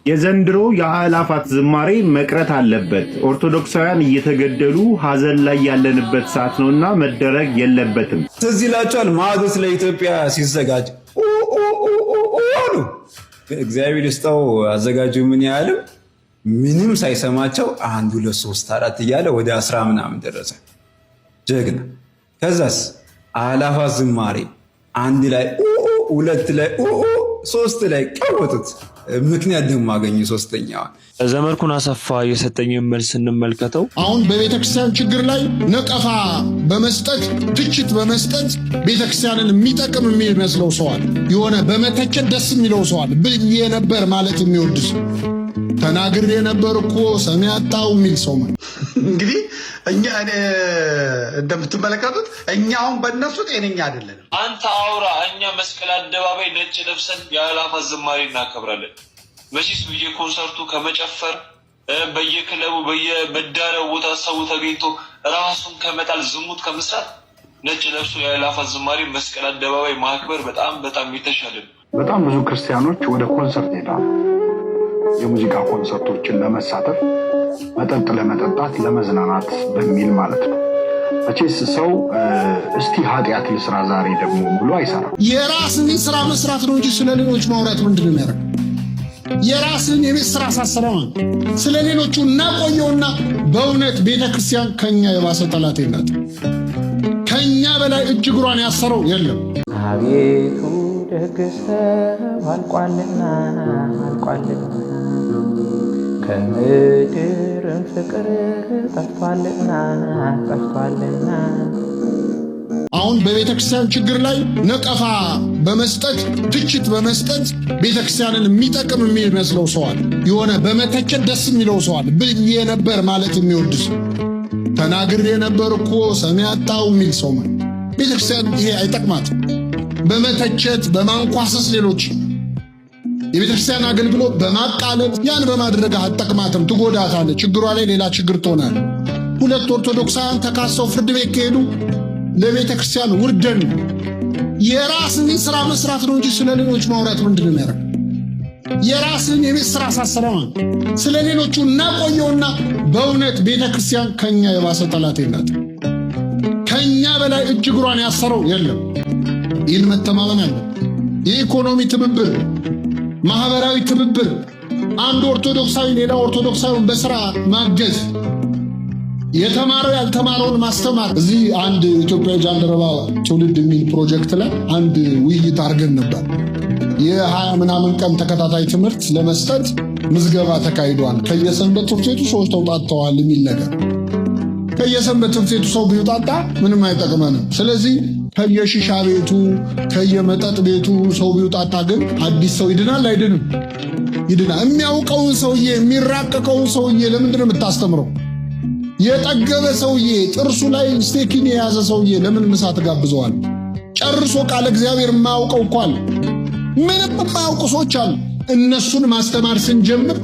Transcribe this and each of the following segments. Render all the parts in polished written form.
የዘንድሮ የአእላፋት ዝማሬ መቅረት አለበት። ኦርቶዶክሳውያን እየተገደሉ ሐዘን ላይ ያለንበት ሰዓት ነውና መደረግ የለበትም። ትዝ ይላችኋል ማዕዶት ለኢትዮጵያ ሲዘጋጅ አሉ። እግዚአብሔር ይስጠው አዘጋጁ ምን ያህልም ምንም ሳይሰማቸው 1 2 3 4 እያለ ወደ 10 ምናምን ደረሰ። ጀግና። ከዛስ አእላፋት ዝማሬ 1 ላይ 2 ላይ 3 ላይ ቀወጡት። ምክንያት ደግሞ አገኙ ሶስተኛዋን። ዘመርኩን አሰፋ የሰጠኝን መልስ እንመልከተው። አሁን በቤተክርስቲያን ችግር ላይ ነቀፋ በመስጠት ትችት በመስጠት ቤተክርስቲያንን የሚጠቅም የሚመስለው ሰዋል የሆነ በመተቸት ደስ የሚለው ሰዋል ብዬ ነበር ማለት የሚወድ ሰው ተናግሬ ነበር እኮ ሰሚ አጣው የሚል ሰው ማለት እንግዲህ እኛ እንደምትመለከቱት እኛ አሁን በእነሱ ጤነኛ አይደለንም። አንተ አውራ እኛ መስቀል አደባባይ ነጭ ለብሰን የአእላፋት ዝማሬ እናከብራለን። መቼስ በየኮንሰርቱ ከመጨፈር በየክለቡ በየመዳሪያው ቦታ ሰው ተገኝቶ ራሱን ከመጣል ዝሙት ከመስራት ነጭ ለብሶ የአእላፋት ዝማሬ መስቀል አደባባይ ማክበር በጣም የተሻለ ነው። በጣም ብዙ ክርስቲያኖች ወደ ኮንሰርት ይሄዳሉ። የሙዚቃ ኮንሰርቶችን ለመሳተፍ መጠጥ ለመጠጣት ለመዝናናት በሚል ማለት ነው። መቼስ ሰው እስቲ ኃጢአት ልስራ ዛሬ ደግሞ ብሎ አይሰራም። የራስን ስራ መስራት ነው እንጂ ስለሌሎች ማውራት ምንድን ነው ያደርግ? የራስን የቤት ስራ ሳሰራው ስለሌሎቹ እናቆየውና በእውነት ቤተክርስቲያን ከኛ የባሰ ጠላት የላት። ከኛ በላይ እጅ እግሯን ያሰረው የለም። አቤቱ ደግሰው አልቋልና ከምድርም ፍቅር ጠፍቷልና አሁን በቤተክርስቲያን ችግር ላይ ነቀፋ በመስጠት ትችት በመስጠት ቤተክርስቲያንን የሚጠቅም የሚመስለው ሰዋል የሆነ በመተቸት ደስ የሚለው ሰዋል ብዬ ነበር ማለት የሚወድ ሰው ተናግሬ ነበር እኮ ሰሚ አጣው የሚል ሰው ማለት ቤተክርስቲያን ይሄ አይጠቅማትም። በመተቸት በማንኳሰስ ሌሎች የቤተክርስቲያን አገልግሎት በማቃለል ያን በማድረግ አጠቅማትም ትጎዳታለች። ችግሯ ላይ ሌላ ችግር ትሆናለች። 2 ኦርቶዶክሳውያን ተካሰው ፍርድ ቤት ከሄዱ ለቤተክርስቲያን ውርደን። የራስን ስራ መስራት ነው እንጂ ስለሌሎች ማውራት ምንድን ነው ያደርግ? የራስን የቤት ስራ ሳሰራው ስለሌሎቹ እናቆየውና በእውነት ቤተክርስቲያን ከኛ የባሰ ጠላት የላት። ከኛ በላይ እጅ እግሯን ያሰረው የለም። ይህን መተማመን አለ። የኢኮኖሚ ትብብር፣ ማህበራዊ ትብብር፣ አንድ ኦርቶዶክሳዊ ሌላ ኦርቶዶክሳዊን በስራ ማገዝ፣ የተማረው ያልተማረውን ማስተማር። እዚህ አንድ ኢትዮጵያዊ ጃንደረባ ትውልድ የሚል ፕሮጀክት ላይ አንድ ውይይት አድርገን ነበር። የ20 ምናምን ቀን ተከታታይ ትምህርት ለመስጠት ምዝገባ ተካሂዷል። ከየሰንበት ትምህርት ቤቱ ሰዎች ተውጣጥተዋል የሚል ነገር። ከየሰንበት ትምህርት ቤቱ ሰው ቢውጣጣ ምንም አይጠቅመንም። ስለዚህ ከየሺሻ ቤቱ ከየመጠጥ ቤቱ ሰው ቢውጣጣ ግን አዲስ ሰው ይድናል አይድንም? ይድናል። የሚያውቀውን ሰውዬ የሚራቀቀውን ሰውዬ ለምንድን ነው የምታስተምረው? የጠገበ ሰውዬ ጥርሱ ላይ ስቴኪን የያዘ ሰውዬ ለምን ምሳ ትጋብዘዋል? ጨርሶ ቃል እግዚአብሔር የማያውቀው እንኳን ምንም የማያውቁ ሰዎች አሉ። እነሱን ማስተማር ስንጀምር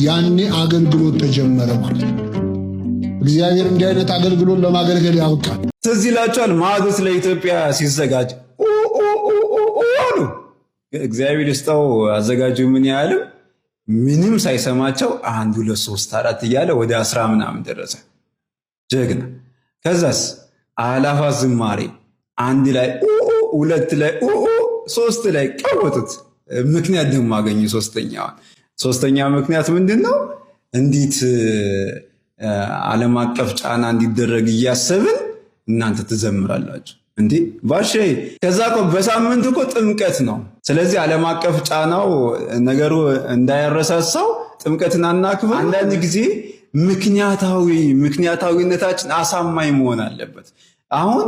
ያኔ አገልግሎት ተጀመረ ማለት ነው። እግዚአብሔር እንዲህ አይነት አገልግሎት ለማገልገል ያብቃል። ትዝ ይላችኋል ማዕዶት ለኢትዮጵያ ሲዘጋጅ አሉ። እግዚአብሔር ይስጠው አዘጋጁ ምን ያህልም ምንም ሳይሰማቸው 1 2 3 4 እያለ ወደ 10 ምናምን ደረሰ። ጀግና። ከዛስ አእላፋት ዝማሬ 1 ላይ 2 ላይ 3 ላይ ቀወጡት። ምክንያት ደግሞ አገኙ ሶስተኛ ምክንያት ምንድን ነው? እንዴት ዓለም አቀፍ ጫና እንዲደረግ እያሰብን እናንተ ትዘምራላችሁ እንዴ? ባሼ ከዛ እኮ በሳምንት እኮ ጥምቀት ነው። ስለዚህ ዓለም አቀፍ ጫናው ነገሩ እንዳያረሳሳው ጥምቀትን አናክብር። አንዳንድ ጊዜ ምክንያታዊነታችን አሳማኝ መሆን አለበት። አሁን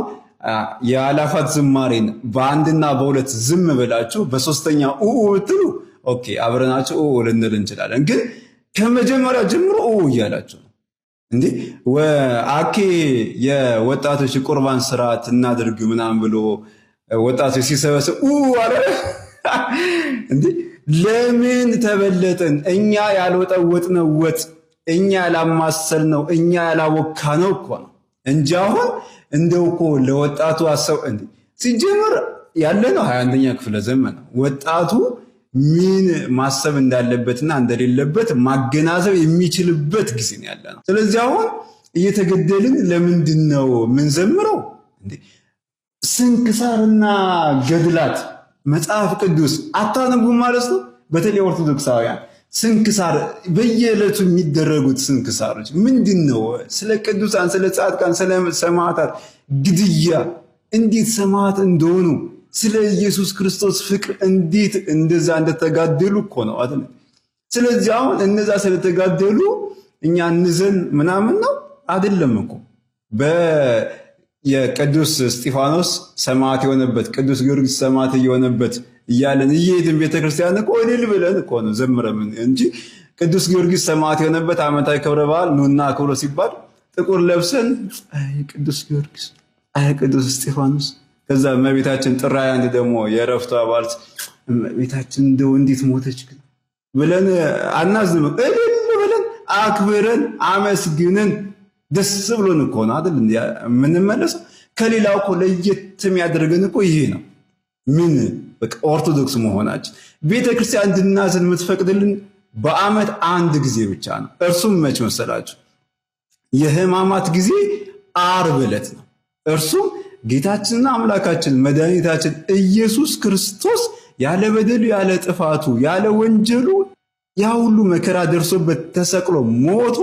የአእላፋት ዝማሬን በአንድና በሁለት ዝም ብላችሁ በሶስተኛ ብትሉ ኦኬ አብረናችሁ ልንል እንችላለን። ግን ከመጀመሪያ ጀምሮ እያላችሁ እንዴ አኬ የወጣቶች ቁርባን ስርዓት እናድርግ ምናምን ብሎ ወጣቶች ሲሰበሰብ አረ እንዴ ለምን ተበለጠን? እኛ ያልወጠወጥነው ወጥ እኛ ያላማሰልነው እኛ ያላወካነው እኮ ነው እንጂ አሁን እንደው እኮ ለወጣቱ አሰብ እንዴ ሲጀምር ያለነው 21ኛ ክፍለ ዘመን ወጣቱ ምን ማሰብ እንዳለበትና እንደሌለበት ማገናዘብ የሚችልበት ጊዜ ነው ያለነው። ስለዚህ አሁን እየተገደልን ለምንድን ነው ምን ዘምረው? ስንክሳርና ገድላት መጽሐፍ ቅዱስ አታነቡም ማለት ነው። በተለይ ኦርቶዶክሳውያን ስንክሳር በየዕለቱ የሚደረጉት ስንክሳሮች ምንድን ነው? ስለ ቅዱሳን፣ ስለ ጻድቃን፣ ስለ ሰማዕታት ግድያ እንዴት ሰማዕት እንደሆኑ ስለ ኢየሱስ ክርስቶስ ፍቅር እንዴት እንደዛ እንደተጋደሉ እኮ ነው አይደል? ስለዚህ አሁን እነዛ ስለተጋደሉ እኛ እንዘን ምናምን ነው አይደለም እኮ። የቅዱስ እስጢፋኖስ ሰማዕት የሆነበት ቅዱስ ጊዮርጊስ ሰማዕት የሆነበት እያለን እየሄድን ቤተክርስቲያን እኮ እልል ብለን እኮ ነው ዘምረን እንጂ ቅዱስ ጊዮርጊስ ሰማዕት የሆነበት ዓመታዊ ክብረ በዓል ኑና ክብሮ ሲባል ጥቁር ለብሰን አይ ቅዱስ ጊዮርጊስ አይ ቅዱስ እስጢፋኖስ ከዛ እመቤታችን ጥር 21 ደግሞ የዕረፍቷ በዓል እመቤታችን እንደው እንዴት ሞተች ግን ብለን አናዝንም። እልል ብለን አክብረን አመስግነን ደስ ብሎን እኮ ነው አይደል የምንመለሰው። ከሌላው እኮ ለየት የሚያደርገን እኮ ይሄ ነው። ምን በቃ ኦርቶዶክስ መሆናችን። ቤተክርስቲያን እንድናዝን የምትፈቅድልን በዓመት አንድ ጊዜ ብቻ ነው። እርሱም መች መሰላችሁ? የሕማማት ጊዜ ዓርብ ዕለት ነው። እርሱም ጌታችንና አምላካችን መድኃኒታችን ኢየሱስ ክርስቶስ ያለ በደሉ ያለ ጥፋቱ ያለ ወንጀሉ ያ ሁሉ መከራ ደርሶበት ተሰቅሎ ሞቶ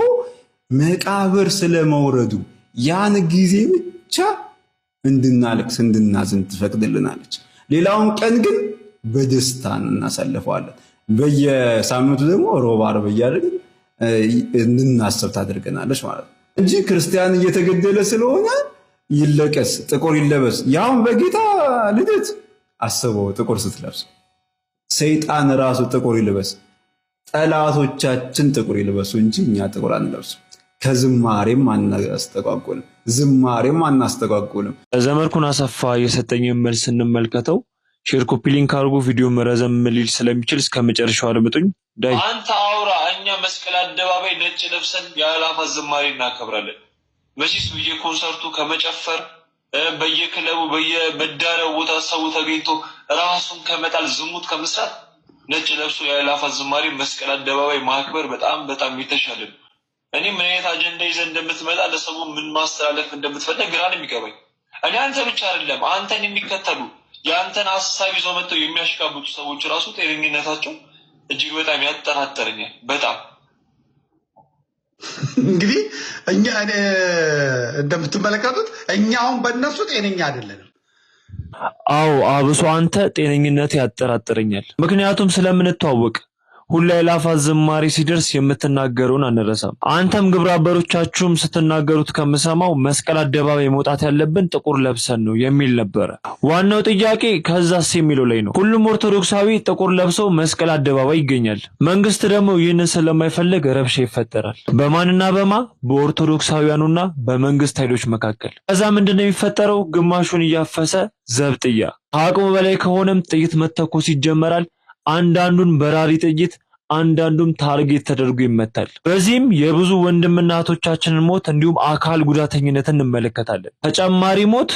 መቃብር ስለመውረዱ ያን ጊዜ ብቻ እንድናለቅስ እንድናዝን ትፈቅድልናለች። ሌላውን ቀን ግን በደስታ እናሳልፈዋለን። በየሳምንቱ ደግሞ ሮብ ዓርብ እያደረግን እንድናስብ ታደርገናለች ማለት ነው እንጂ ክርስቲያን እየተገደለ ስለሆነ ይለቀስ ጥቁር ይለበስ። ያውን በጌታ ልደት አስበው ጥቁር ስትለብስ ሰይጣን ራሱ ጥቁር ይልበስ፣ ጠላቶቻችን ጥቁር ይልበሱ እንጂ እኛ ጥቁር አንለብሱ። ከዝማሬም አናስተጓጉልም፣ ዝማሬም አናስተጓጉልም። ዘመድኩን አሰፋ የሰጠኝን መልስ እንመልከተው። ሼር ኮፒ ሊንክ አድርጉ። ቪዲዮ መረዘም ሊል ስለሚችል እስከ መጨረሻው አድምጡኝ። ዳይ አንተ አውራ፣ እኛ መስቀል አደባባይ ነጭ ለብሰን የአእላፋት ዝማሬ እናከብራለን። መቼስ በየኮንሰርቱ ከመጨፈር በየክለቡ በየመዳሪያው ቦታ ሰው ተገኝቶ ራሱን ከመጣል ዝሙት ከመስራት ነጭ ለብሶ የአእላፋት ዝማሬ መስቀል አደባባይ ማክበር በጣም በጣም የተሻለ ነው። እኔ ምን አይነት አጀንዳ ይዘህ እንደምትመጣ ለሰው ምን ማስተላለፍ እንደምትፈልግ ግራ ነው የሚገባኝ። እኔ አንተ ብቻ አይደለም አንተን የሚከተሉ የአንተን ሀሳብ ይዘው መጥተው የሚያሽቃብጡ ሰዎች ራሱ ጤነኝነታቸው እጅግ በጣም ያጠራጠረኛል። በጣም እንግዲህ እኛ እንደምትመለከቱት እኛ አሁን በእነሱ ጤነኛ አይደለንም። አዎ አብሶ አንተ ጤነኝነት ያጠራጥረኛል። ምክንያቱም ስለምንተዋወቅ ሁሉ የአእላፋት ዝማሬ ሲደርስ የምትናገረውን አንረሳም። አንተም ግብረ አበሮቻችሁም ስትናገሩት ከምሰማው መስቀል አደባባይ መውጣት ያለብን ጥቁር ለብሰን ነው የሚል ነበረ። ዋናው ጥያቄ ከዛስ የሚለው ላይ ነው። ሁሉም ኦርቶዶክሳዊ ጥቁር ለብሰው መስቀል አደባባይ ይገኛል። መንግስት ደግሞ ይህንን ስለማይፈልግ ረብሻ ይፈጠራል። በማንና በማ በኦርቶዶክሳውያኑና በመንግስት ኃይሎች መካከል። ከዛ ምንድነው የሚፈጠረው? ግማሹን እያፈሰ ዘብጥያ፣ ከአቅሙ በላይ ከሆነም ጥይት መተኮስ ይጀመራል። አንዳንዱን በራሪ ጥይት አንዳንዱም ታርጌት ተደርጎ ይመታል። በዚህም የብዙ ወንድምና እህቶቻችንን ሞት እንዲሁም አካል ጉዳተኝነትን እንመለከታለን። ተጨማሪ ሞት፣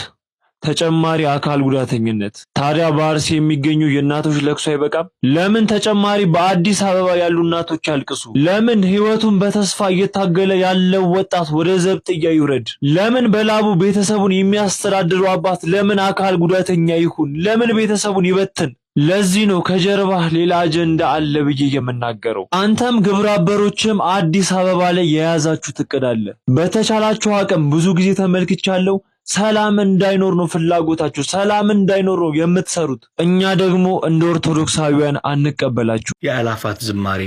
ተጨማሪ አካል ጉዳተኝነት። ታዲያ በአርሲ የሚገኙ የእናቶች ለቅሶ አይበቃም? ለምን ተጨማሪ በአዲስ አበባ ያሉ እናቶች ያልቅሱ? ለምን ህይወቱን በተስፋ እየታገለ ያለው ወጣት ወደ ዘብጥያ ይውረድ? ለምን በላቡ ቤተሰቡን የሚያስተዳድሩ አባት ለምን አካል ጉዳተኛ ይሁን? ለምን ቤተሰቡን ይበትን? ለዚህ ነው ከጀርባህ ሌላ አጀንዳ አለ ብዬ የምናገረው። አንተም ግብረ አበሮችም አዲስ አበባ ላይ የያዛችሁት እቅድ አለ። በተቻላችሁ አቅም ብዙ ጊዜ ተመልክቻለሁ። ሰላም እንዳይኖር ነው ፍላጎታችሁ፣ ሰላም እንዳይኖር ነው የምትሰሩት። እኛ ደግሞ እንደ ኦርቶዶክሳውያን አንቀበላችሁ። የአእላፋት ዝማሬ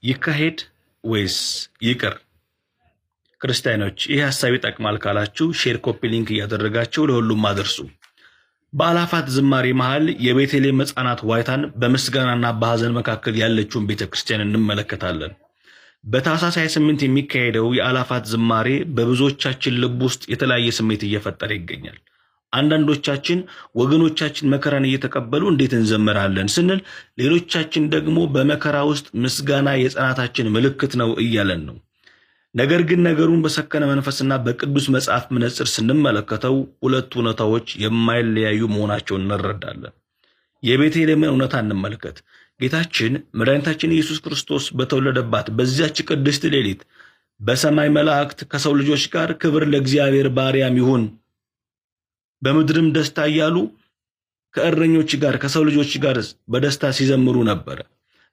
ይካሄድ ወይስ ይቅር? ክርስቲያኖች ይህ ሐሳብ ይጠቅማል ካላችሁ ሼር ኮፒ ሊንክ እያደረጋችሁ ለሁሉም አድርሱ። በአእላፋት ዝማሬ መሃል የቤተልሔም ሕፃናት ዋይታን በምስጋናና በሐዘን መካከል ያለችውን ቤተክርስቲያን እንመለከታለን። በታኅሳስ 28 የሚካሄደው የአእላፋት ዝማሬ በብዙዎቻችን ልብ ውስጥ የተለያየ ስሜት እየፈጠረ ይገኛል። አንዳንዶቻችን ወገኖቻችን መከራን እየተቀበሉ እንዴት እንዘምራለን ስንል፣ ሌሎቻችን ደግሞ በመከራ ውስጥ ምስጋና የጽናታችን ምልክት ነው እያለን ነው። ነገር ግን ነገሩን በሰከነ መንፈስና በቅዱስ መጽሐፍ መነጽር ስንመለከተው ሁለቱ እውነታዎች የማይለያዩ መሆናቸውን እንረዳለን። የቤተልሔምን እውነታ እንመልከት። ጌታችን መድኃኒታችን ኢየሱስ ክርስቶስ በተወለደባት በዚያች ቅድስት ሌሊት በሰማይ መላእክት ከሰው ልጆች ጋር ክብር ለእግዚአብሔር ባሪያም ይሁን በምድርም ደስታ እያሉ ከእረኞች ጋር ከሰው ልጆች ጋር በደስታ ሲዘምሩ ነበር።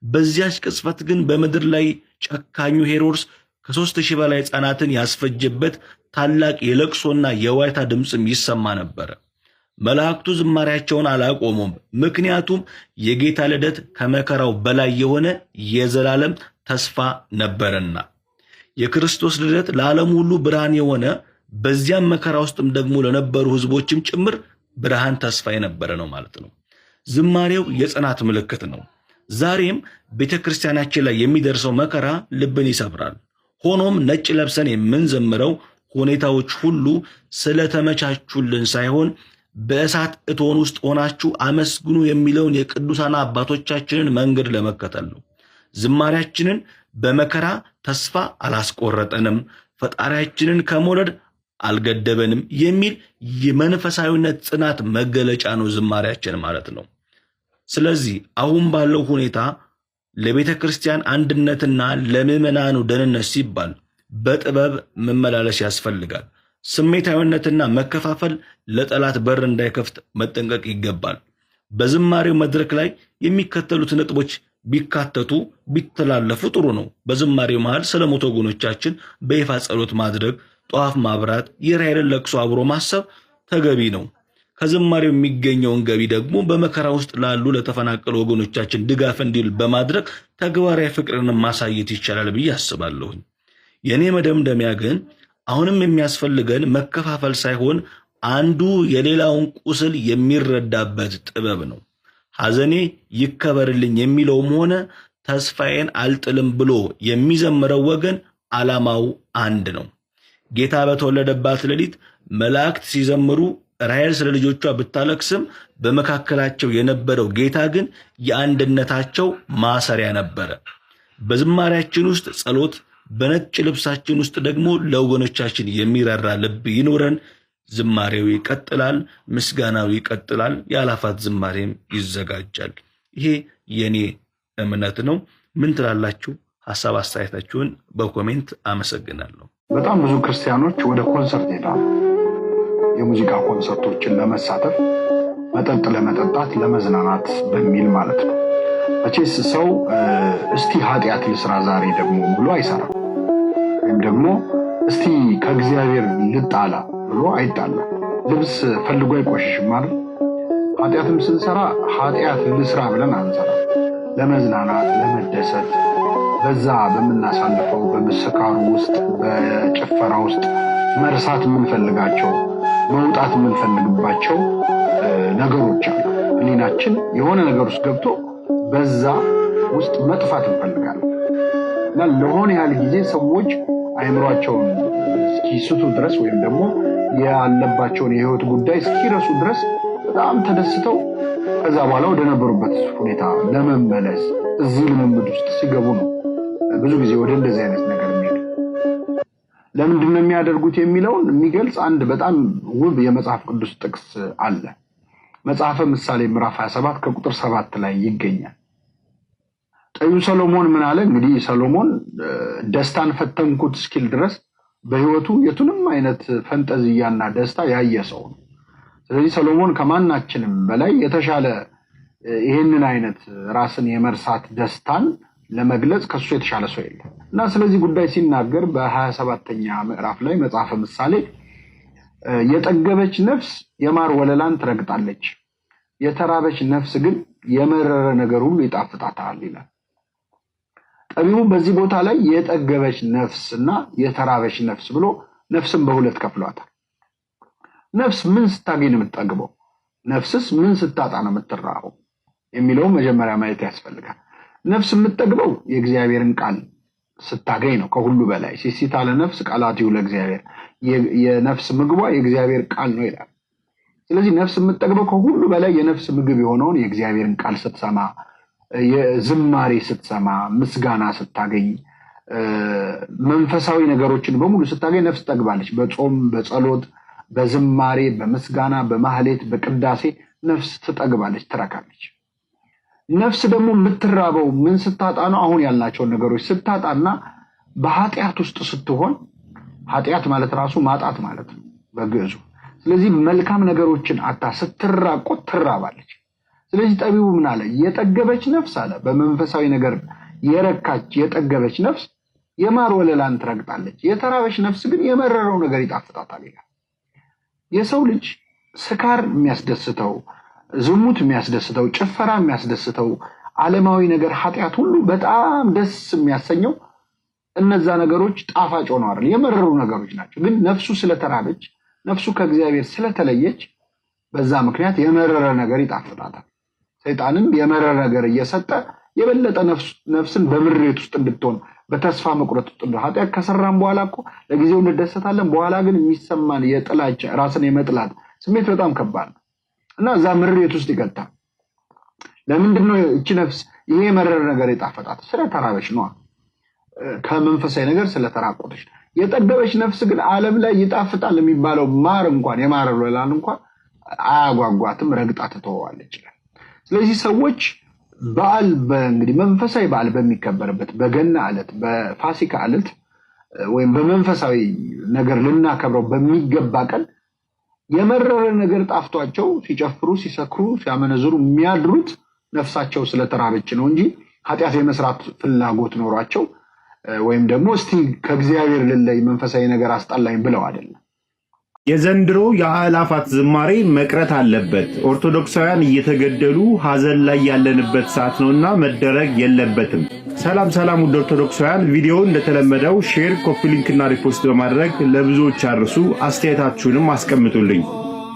በዚያች ቅጽበት ግን በምድር ላይ ጨካኙ ሄሮድስ ከ3000 በላይ ሕፃናትን ያስፈጀበት ታላቅ የለቅሶና የዋይታ ድምጽም ይሰማ ነበር። መላእክቱ ዝማሬያቸውን አላቆሙም። ምክንያቱም የጌታ ልደት ከመከራው በላይ የሆነ የዘላለም ተስፋ ነበርና። የክርስቶስ ልደት ለዓለም ሁሉ ብርሃን የሆነ በዚያም መከራ ውስጥም ደግሞ ለነበሩ ሕዝቦችም ጭምር ብርሃን ተስፋ የነበረ ነው ማለት ነው። ዝማሬው የጽናት ምልክት ነው። ዛሬም ቤተክርስቲያናችን ላይ የሚደርሰው መከራ ልብን ይሰብራል። ሆኖም ነጭ ለብሰን የምንዘምረው ሁኔታዎች ሁሉ ስለተመቻቹልን ሳይሆን በእሳት እቶን ውስጥ ሆናችሁ አመስግኑ የሚለውን የቅዱሳን አባቶቻችንን መንገድ ለመከተል ነው። ዝማሬያችንን በመከራ ተስፋ አላስቆረጠንም፣ ፈጣሪያችንን ከመውደድ አልገደበንም የሚል የመንፈሳዊነት ጽናት መገለጫ ነው ዝማሬያችን ማለት ነው። ስለዚህ አሁን ባለው ሁኔታ ለቤተ ክርስቲያን አንድነትና ለምዕመናኑ ደህንነት ሲባል በጥበብ መመላለስ ያስፈልጋል። ስሜታዊነትና መከፋፈል ለጠላት በር እንዳይከፍት መጠንቀቅ ይገባል። በዝማሬው መድረክ ላይ የሚከተሉት ነጥቦች ቢካተቱ ቢተላለፉ ጥሩ ነው። በዝማሬው መሃል ስለሞቱ ወገኖቻችን በይፋ ጸሎት ማድረግ፣ ጧፍ ማብራት፣ የራሔልን ለቅሶ አብሮ ማሰብ ተገቢ ነው። ከዝማሬው የሚገኘውን ገቢ ደግሞ በመከራ ውስጥ ላሉ ለተፈናቀሉ ወገኖቻችን ድጋፍ እንዲል በማድረግ ተግባራዊ ፍቅርን ማሳየት ይቻላል ብዬ አስባለሁ። የኔ መደምደሚያ ግን አሁንም የሚያስፈልገን መከፋፈል ሳይሆን አንዱ የሌላውን ቁስል የሚረዳበት ጥበብ ነው። ሐዘኔ ይከበርልኝ የሚለውም ሆነ ተስፋዬን አልጥልም ብሎ የሚዘምረው ወገን ዓላማው አንድ ነው። ጌታ በተወለደባት ሌሊት መላእክት ሲዘምሩ ራሔል ስለ ልጆቿ ብታለቅስም በመካከላቸው የነበረው ጌታ ግን የአንድነታቸው ማሰሪያ ነበረ። በዝማሬያችን ውስጥ ጸሎት፣ በነጭ ልብሳችን ውስጥ ደግሞ ለወገኖቻችን የሚራራ ልብ ይኖረን። ዝማሬው ይቀጥላል፣ ምስጋናው ይቀጥላል፣ የአላፋት ዝማሬም ይዘጋጃል። ይሄ የኔ እምነት ነው። ምን ትላላችሁ? ሐሳብ አስተያየታችሁን በኮሜንት አመሰግናለሁ። በጣም ብዙ ክርስቲያኖች ወደ ኮንሰርት ሄዳሉ። የሙዚቃ ኮንሰርቶችን ለመሳተፍ መጠጥ ለመጠጣት ለመዝናናት በሚል ማለት ነው። መቼስ ሰው እስቲ ኃጢአት ልስራ ዛሬ ደግሞ ብሎ አይሰራም። ወይም ደግሞ እስቲ ከእግዚአብሔር ልጣላ ብሎ አይጣላም። ልብስ ፈልጎ አይቆሽሽም ማለት ኃጢአትም ስንሰራ ኃጢአት ልስራ ብለን አንሰራ። ለመዝናናት ለመደሰት በዛ በምናሳልፈው በምስካሩ ውስጥ በጭፈራ ውስጥ መርሳት የምንፈልጋቸው መውጣት የምንፈልግባቸው ነገሮች አሉ። ህሊናችን የሆነ ነገር ውስጥ ገብቶ በዛ ውስጥ መጥፋት እንፈልጋለን እና ለሆነ ያህል ጊዜ ሰዎች አይምሯቸውን እስኪስቱ ድረስ ወይም ደግሞ ያለባቸውን የህይወት ጉዳይ እስኪረሱ ድረስ በጣም ተደስተው ከዛ በኋላ ወደ ነበሩበት ሁኔታ ለመመለስ እዚህ ልምምድ ውስጥ ሲገቡ ነው ብዙ ጊዜ ወደ እንደዚህ አይነት ነገር የሚሄዱ። ለምንድን ነው የሚያደርጉት የሚለውን የሚገልጽ አንድ በጣም ውብ የመጽሐፍ ቅዱስ ጥቅስ አለ። መጽሐፈ ምሳሌ ምዕራፍ 27 ከቁጥር 7 ላይ ይገኛል። ጠቢቡ ሰሎሞን ምን አለ? እንግዲህ ሰሎሞን ደስታን ፈተንኩት እስኪል ድረስ በህይወቱ የቱንም አይነት ፈንጠዝያና ደስታ ያየ ሰው ነው። ስለዚህ ሰሎሞን ከማናችንም በላይ የተሻለ ይህንን አይነት ራስን የመርሳት ደስታን ለመግለጽ ከሱ የተሻለ ሰው የለም እና ስለዚህ ጉዳይ ሲናገር በ27ኛ ምዕራፍ ላይ መጽሐፈ ምሳሌ የጠገበች ነፍስ የማር ወለላን ትረግጣለች፣ የተራበች ነፍስ ግን የመረረ ነገር ሁሉ ይጣፍጣታል ይላል። ጠቢቡ በዚህ ቦታ ላይ የጠገበች ነፍስና የተራበች ነፍስ ብሎ ነፍስን በሁለት ከፍሏታል። ነፍስ ምን ስታገኝ ነው የምትጠግበው? ነፍስስ ምን ስታጣ ነው የምትራበው የሚለው መጀመሪያ ማየት ያስፈልጋል። ነፍስ የምትጠግበው የእግዚአብሔርን ቃል ስታገኝ ነው። ከሁሉ በላይ ሲሲታለ ነፍስ ቃላቲው ለእግዚአብሔር፣ የነፍስ ምግቧ የእግዚአብሔር ቃል ነው ይላል። ስለዚህ ነፍስ የምትጠግበው ከሁሉ በላይ የነፍስ ምግብ የሆነውን የእግዚአብሔርን ቃል ስትሰማ፣ የዝማሬ ስትሰማ፣ ምስጋና ስታገኝ፣ መንፈሳዊ ነገሮችን በሙሉ ስታገኝ ነፍስ ጠግባለች። በጾም በጸሎት በዝማሬ በምስጋና በማህሌት በቅዳሴ ነፍስ ትጠግባለች፣ ትረካለች። ነፍስ ደግሞ የምትራበው ምን ስታጣ ነው? አሁን ያልናቸውን ነገሮች ስታጣና በኃጢአት ውስጥ ስትሆን፣ ኃጢአት ማለት ራሱ ማጣት ማለት ነው በግዕዙ። ስለዚህ መልካም ነገሮችን አታ ስትራቆት ትራባለች። ስለዚህ ጠቢቡ ምን አለ? የጠገበች ነፍስ አለ በመንፈሳዊ ነገር የረካች የጠገበች ነፍስ የማር ወለላን ትረግጣለች፣ የተራበች ነፍስ ግን የመረረው ነገር ይጣፍጣታል ይላል። የሰው ልጅ ስካር የሚያስደስተው፣ ዝሙት የሚያስደስተው፣ ጭፈራ የሚያስደስተው፣ ዓለማዊ ነገር ኃጢአት ሁሉ በጣም ደስ የሚያሰኘው እነዛ ነገሮች ጣፋጭ ሆነው አይደል? የመረሩ ነገሮች ናቸው። ግን ነፍሱ ስለተራበች፣ ነፍሱ ከእግዚአብሔር ስለተለየች በዛ ምክንያት የመረረ ነገር ይጣፍጣታል። ሰይጣንም የመረረ ነገር እየሰጠ የበለጠ ነፍስን በምሬት ውስጥ እንድትሆን በተስፋ መቁረጥ ውስጥ ኃጢአት ከሰራን በኋላ እኮ ለጊዜው እንደሰታለን። በኋላ ግን የሚሰማን የጥላቻ ራስን የመጥላት ስሜት በጣም ከባድ ነው እና እዛ ምሬት ውስጥ ይገታል። ለምንድነው እቺ ነፍስ ይሄ የመረረ ነገር የጣፈጣት? ስለተራበች ነው። ከመንፈሳዊ ነገር ስለተራቆተች። የጠገበች ነፍስ ግን ዓለም ላይ ይጣፍጣል የሚባለው ማር እንኳን የማር ወለላን እንኳን አያጓጓትም፣ ረግጣ ትተዋለች ይላል። ስለዚህ ሰዎች በዓል እንግዲህ መንፈሳዊ በዓል በሚከበርበት በገና ዕለት፣ በፋሲካ ዕለት ወይም በመንፈሳዊ ነገር ልናከብረው በሚገባ ቀን የመረረ ነገር ጣፍቷቸው ሲጨፍሩ፣ ሲሰክሩ፣ ሲያመነዝሩ የሚያድሩት ነፍሳቸው ስለተራበች ነው እንጂ ኃጢአት የመስራት ፍላጎት ኖሯቸው ወይም ደግሞ እስቲ ከእግዚአብሔር ልለይ መንፈሳዊ ነገር አስጠላኝ ብለው አይደለም። የዘንድሮ የአእላፋት ዝማሬ መቅረት አለበት። ኦርቶዶክሳውያን እየተገደሉ ሐዘን ላይ ያለንበት ሰዓት ነውና መደረግ የለበትም። ሰላም ውድ ኦርቶዶክሳውያን፣ ቪዲዮ እንደተለመደው ሼር፣ ኮፒ ሊንክ እና ሪፖስት በማድረግ ለብዙዎች አድርሱ። አስተያየታችሁንም አስቀምጡልኝ።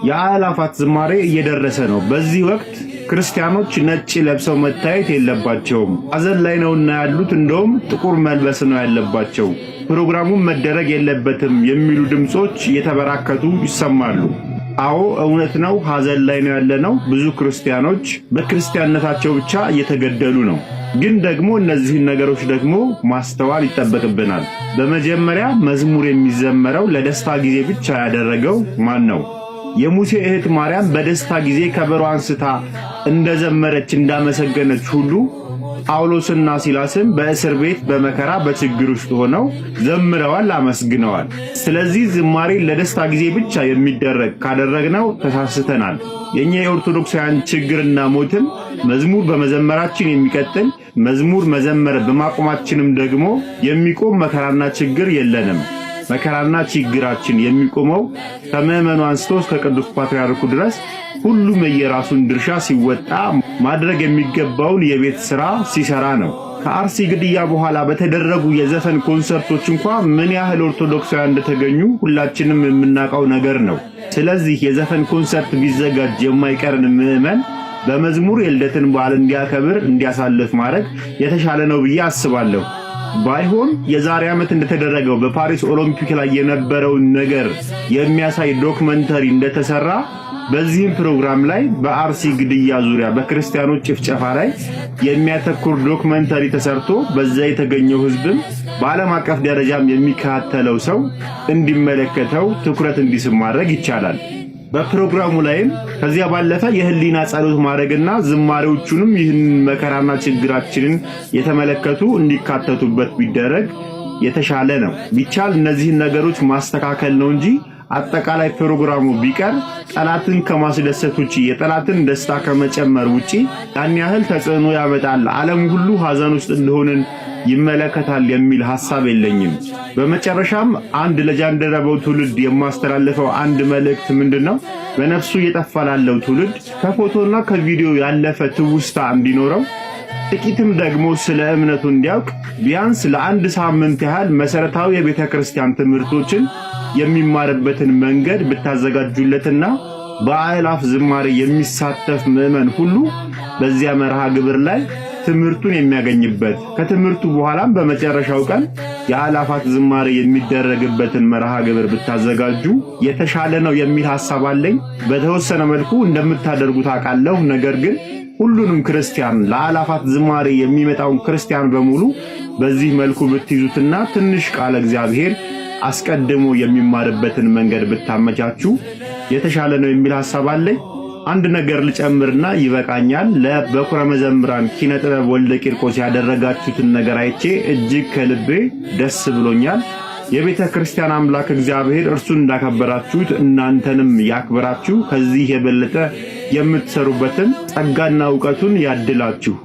የአእላፋት ዝማሬ እየደረሰ ነው። በዚህ ወቅት ክርስቲያኖች ነጭ ለብሰው መታየት የለባቸውም። ሐዘን ላይ ነውና ያሉት እንደውም ጥቁር መልበስ ነው ያለባቸው። ፕሮግራሙን መደረግ የለበትም የሚሉ ድምጾች እየተበራከቱ ይሰማሉ። አዎ እውነት ነው፣ ሐዘን ላይ ነው ያለነው። ብዙ ክርስቲያኖች በክርስቲያንነታቸው ብቻ እየተገደሉ ነው። ግን ደግሞ እነዚህን ነገሮች ደግሞ ማስተዋል ይጠበቅብናል። በመጀመሪያ መዝሙር የሚዘመረው ለደስታ ጊዜ ብቻ ያደረገው ማን ነው? የሙሴ እህት ማርያም በደስታ ጊዜ ከበሮ አንስታ እንደዘመረች እንዳመሰገነች ሁሉ ጳውሎስና ሲላስም በእስር ቤት በመከራ በችግር ውስጥ ሆነው ዘምረዋል፣ አመስግነዋል። ስለዚህ ዝማሬ ለደስታ ጊዜ ብቻ የሚደረግ ካደረግነው ተሳስተናል። የኛ የኦርቶዶክሳውያን ችግርና ሞትም መዝሙር በመዘመራችን የሚቀጥል፣ መዝሙር መዘመር በማቆማችንም ደግሞ የሚቆም መከራና ችግር የለንም። መከራና ችግራችን የሚቆመው ከምዕመኑ አንስቶ እስከ ቅዱስ ፓትርያርኩ ድረስ ሁሉም የየራሱን ድርሻ ሲወጣ ማድረግ የሚገባውን የቤት ሥራ ሲሰራ ነው። ከአርሲ ግድያ በኋላ በተደረጉ የዘፈን ኮንሰርቶች እንኳን ምን ያህል ኦርቶዶክሳውያን እንደተገኙ ሁላችንም የምናውቀው ነገር ነው። ስለዚህ የዘፈን ኮንሰርት ቢዘጋጅ የማይቀርን ምዕመን በመዝሙር የልደትን በዓል እንዲያከብር እንዲያሳልፍ ማድረግ የተሻለ ነው ብዬ አስባለሁ። ባይሆን የዛሬ ዓመት እንደተደረገው በፓሪስ ኦሎምፒክ ላይ የነበረውን ነገር የሚያሳይ ዶክመንተሪ እንደተሰራ በዚህም ፕሮግራም ላይ በአርሲ ግድያ ዙሪያ በክርስቲያኖች ጭፍጨፋ ላይ የሚያተኩር ዶክመንተሪ ተሰርቶ በዛ የተገኘው ሕዝብም በዓለም አቀፍ ደረጃም የሚከታተለው ሰው እንዲመለከተው ትኩረት እንዲስብ ማድረግ ይቻላል። በፕሮግራሙ ላይም ከዚያ ባለፈ የህሊና ጸሎት ማድረግና ዝማሬዎቹንም ይህን መከራና ችግራችንን የተመለከቱ እንዲካተቱበት ቢደረግ የተሻለ ነው። ቢቻል እነዚህን ነገሮች ማስተካከል ነው እንጂ አጠቃላይ ፕሮግራሙ ቢቀር ጠላትን ከማስደሰት ውጪ የጠላትን ደስታ ከመጨመር ውጪ ያን ያህል ተጽዕኖ ያመጣል፣ ዓለም ሁሉ ሐዘን ውስጥ እንደሆንን ይመለከታል የሚል ሐሳብ የለኝም። በመጨረሻም አንድ ለጃንደረባው ትውልድ የማስተላልፈው አንድ መልእክት ምንድነው? በነፍሱ እየጠፋ ላለው ትውልድ ከፎቶና ከቪዲዮ ያለፈ ትውስታ እንዲኖረው ጥቂትም ደግሞ ስለ እምነቱ እንዲያውቅ ቢያንስ ለአንድ ሳምንት ያህል መሰረታዊ የቤተ ክርስቲያን ትምህርቶችን የሚማርበትን መንገድ ብታዘጋጁለትና በአእላፍ ዝማሬ የሚሳተፍ ምዕመን ሁሉ በዚያ መርሃ ግብር ላይ ትምህርቱን የሚያገኝበት ከትምህርቱ በኋላም በመጨረሻው ቀን የአእላፋት ዝማሬ የሚደረግበትን መርሃ ግብር ብታዘጋጁ የተሻለ ነው የሚል ሐሳብ አለኝ። በተወሰነ መልኩ እንደምታደርጉት አውቃለሁ። ነገር ግን ሁሉንም ክርስቲያን ለአእላፋት ዝማሬ የሚመጣውን ክርስቲያን በሙሉ በዚህ መልኩ ብትይዙትና ትንሽ ቃለ እግዚአብሔር አስቀድሞ የሚማርበትን መንገድ ብታመቻቹ የተሻለ ነው የሚል ሐሳብ አለኝ። አንድ ነገር ልጨምርና ይበቃኛል። ለበኩረ መዘምራን ኪነ ጥበብ ወልደ ቂርቆስ ያደረጋችሁትን ነገር አይቼ እጅግ ከልቤ ደስ ብሎኛል። የቤተ ክርስቲያን አምላክ እግዚአብሔር እርሱን እንዳከበራችሁት እናንተንም ያክብራችሁ። ከዚህ የበለጠ የምትሰሩበትን ጸጋና ዕውቀቱን ያድላችሁ።